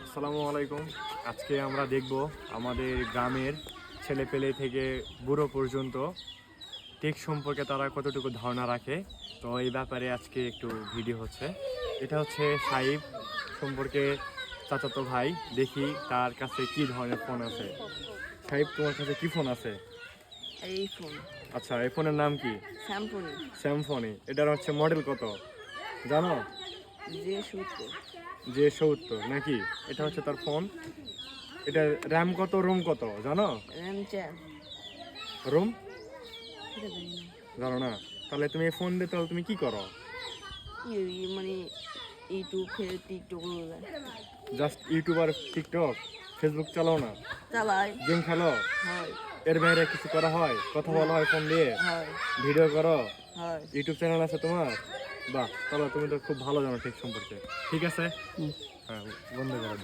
আসসালামু আলাইকুম। আজকে আমরা দেখব আমাদের গ্রামের ছেলেপেলে থেকে বুড়ো পর্যন্ত টেক সম্পর্কে তারা কতটুকু ধারণা রাখে। তো এই ব্যাপারে আজকে একটু ভিডিও হচ্ছে। এটা হচ্ছে সাইব সম্পর্কে চাচাতো ভাই। দেখি তার কাছে কি ধরনের ফোন আছে। সাইব, তোমার কাছে কি ফোন আছে? এই ফোন আচ্ছা, এই ফোনের নাম কি? স্যামসুং স্যামসনি। এটার হচ্ছে মডেল কত জানো? J70 J70 নাকি? এটা হচ্ছে তার ফোন। এটা র্যাম কত, রোম কত জানো? RAM 4 রোম এটা জানি না জানো না? তাহলে তুমি এই ফোন দিয়ে তাহলে তুমি কি করো? মানে ইউটিউব টিকটক জাস্ট ইউটিউব আর টিকটক, ফেসবুক চালাও না? চালাই গেম খেলো? হয় এর বাইরে কিছু করা হয়? কথা বলা হয় ফোন দিয়ে? হয় ভিডিও করো? হয় ইউটিউব চ্যানেল আছে তোমার? বাহ, তাহলে তুমি তো খুব ভালো জানো টেক সম্পর্কে। ঠিক আছে, হ্যাঁ, বন্ধ করে দাও।